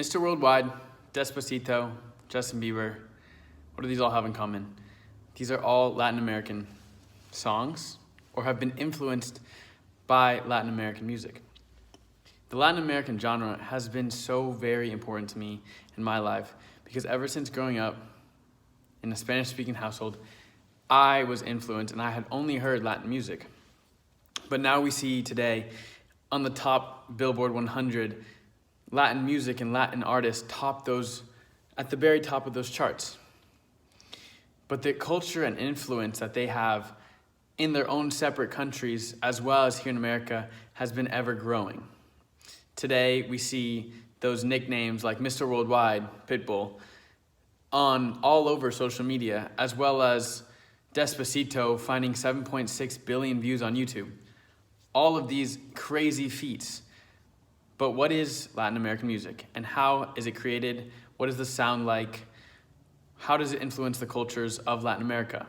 Mr. Worldwide, Despacito, Justin Bieber, what do these all have in common? These are all Latin American songs or have been influenced by Latin American music. The Latin American genre has been so very important to me in my life because ever since growing up in a Spanish-speaking household, I was influenced and I had only heard Latin music. But now we see today on the top Billboard 100, Latin music and Latin artists top those at the very top of those charts. But the culture and influence that they have in their own separate countries, as well as here in America, has been ever growing. Today, we see those nicknames like Mr. Worldwide, Pitbull, on all over social media, as well as Despacito finding 7.6 billion views on YouTube. All of these crazy feats. But what is Latin American music and how is it created? What does the sound like? How does it influence the cultures of Latin America?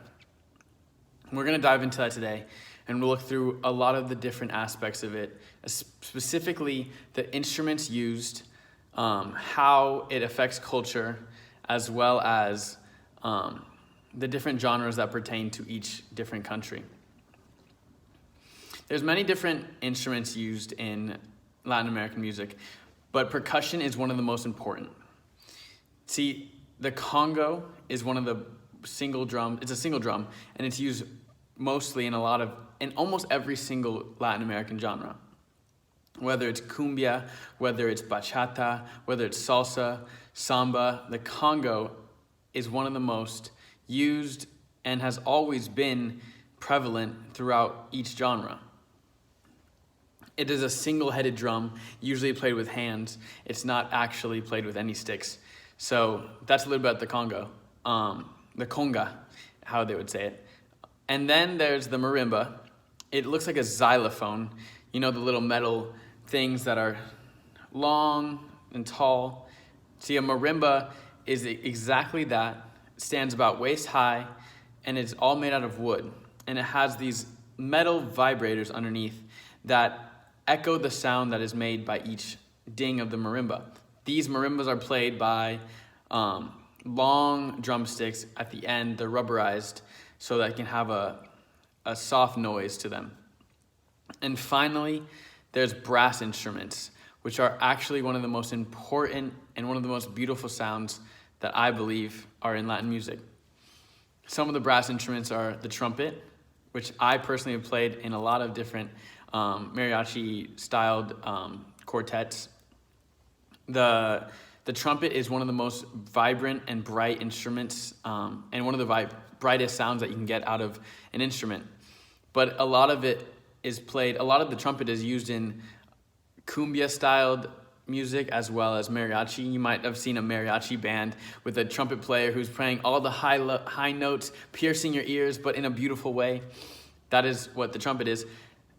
We're going to dive into that today, and we'll look through a lot of the different aspects of it, specifically the instruments used, how it affects culture, as well as the different genres that pertain to each different country. There's many different instruments used in Latin American music, but percussion is one of the most important. See, the conga is one of the single drum. It's a single drum, and it's used mostly in almost every single Latin American genre. Whether it's cumbia, whether it's bachata, whether it's salsa, samba, the conga is one of the most used and has always been prevalent throughout each genre. It is a single-headed drum, usually played with hands. It's not actually played with any sticks. So that's a little bit about the conga, how they would say it. And then there's the marimba. It looks like a xylophone. You know, the little metal things that are long and tall. See, a marimba is exactly that. It stands about waist high, and it's all made out of wood. And it has these metal vibrators underneath that echo the sound that is made by each ding of the marimba. These marimbas are played by long drumsticks at the end. They're rubberized so that it can have a soft noise to them. And finally, there's brass instruments, which are actually one of the most important and one of the most beautiful sounds that I believe are in Latin music. Some of the brass instruments are the trumpet, which I personally have played in a lot of different mariachi-styled quartets. The trumpet is one of the most vibrant and bright instruments, and one of the brightest sounds that you can get out of an instrument. But a lot of the trumpet is used in cumbia-styled music as well as mariachi. You might have seen a mariachi band with a trumpet player who's playing all the high notes, piercing your ears, but in a beautiful way. That is what the trumpet is.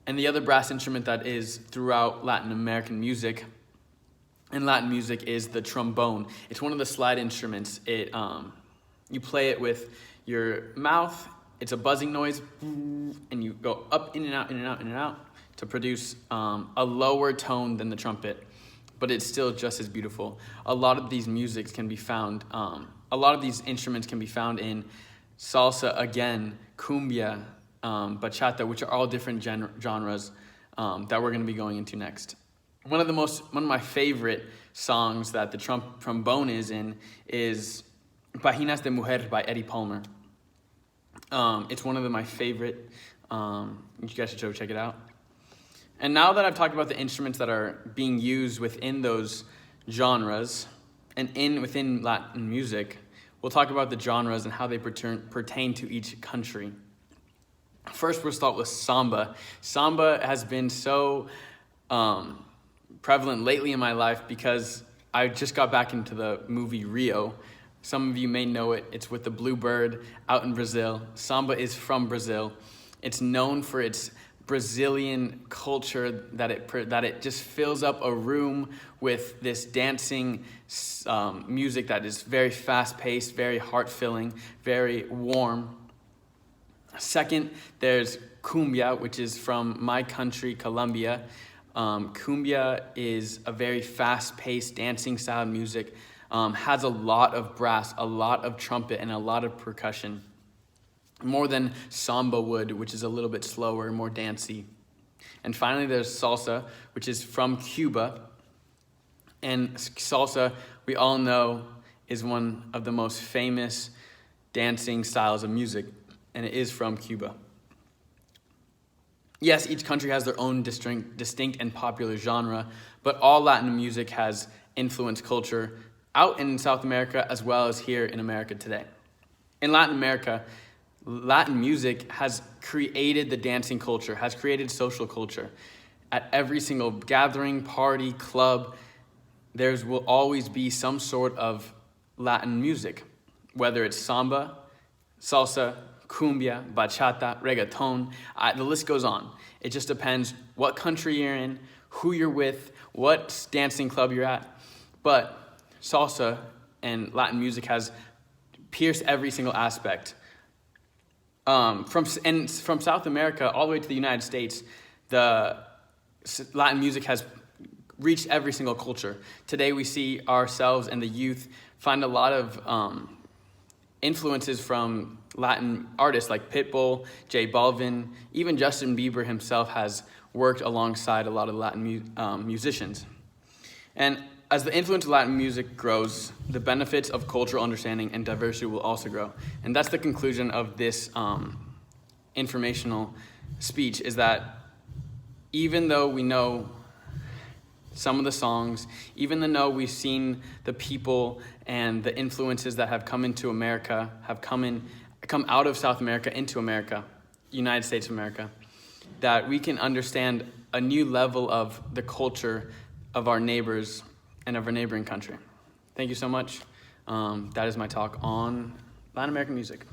And the other brass instrument that is throughout Latin American music and Latin music is the trombone. It's one of the slide instruments. You play it with your mouth. It's a buzzing noise, and you go up, in and out, in and out, in and out to produce a lower tone than the trumpet, but it's still just as beautiful. A lot of these musics can be found, a lot of these instruments can be found in salsa, again, cumbia, bachata, which are all different genres that we're going to be going into next. One of my favorite songs that the trombone is in is Páginas de Mujer by Eddie Palmer. It's one of my favorite. You guys should go check it out. And now that I've talked about the instruments that are being used within those genres and within Latin music, we'll talk about the genres and how they pertain to each country. First, we'll start with samba. Samba has been so prevalent lately in my life because I just got back into the movie Rio. Some of you may know it. It's with the Bluebird out in Brazil. Samba is from Brazil. It's known for its Brazilian culture, that it just fills up a room with this dancing music that is very fast-paced, very heart-filling, very warm. Second, there's cumbia, which is from my country, Colombia. Cumbia is a very fast-paced dancing style of music, has a lot of brass, a lot of trumpet, and a lot of percussion, more than samba would, which is a little bit slower, more dancey. And finally, there's salsa, which is from Cuba. And salsa, we all know, is one of the most famous dancing styles of music, and it is from Cuba. Yes, each country has their own distinct and popular genre, but all Latin music has influenced culture out in South America as well as here in America today. In Latin America, Latin music has created the dancing culture, has created social culture. At every single gathering, party, club, there will always be some sort of Latin music, whether it's samba, salsa, cumbia, bachata, reggaeton, the list goes on. It just depends what country you're in, who you're with, what dancing club you're at. But salsa and Latin music has pierced every single aspect. From South America all the way to the United States, the Latin music has reached every single culture. Today we see ourselves and the youth find a lot of influences from Latin artists like Pitbull, J Balvin, even Justin Bieber himself has worked alongside a lot of Latin musicians. And as the influence of Latin music grows, the benefits of cultural understanding and diversity will also grow. And that's the conclusion of this informational speech, is that even though we know some of the songs, even though we've seen the people and the influences that have come into America, have come out of South America into America, United States of America, that we can understand a new level of the culture of our neighbors and of our neighboring country. Thank you so much. That is my talk on Latin American music.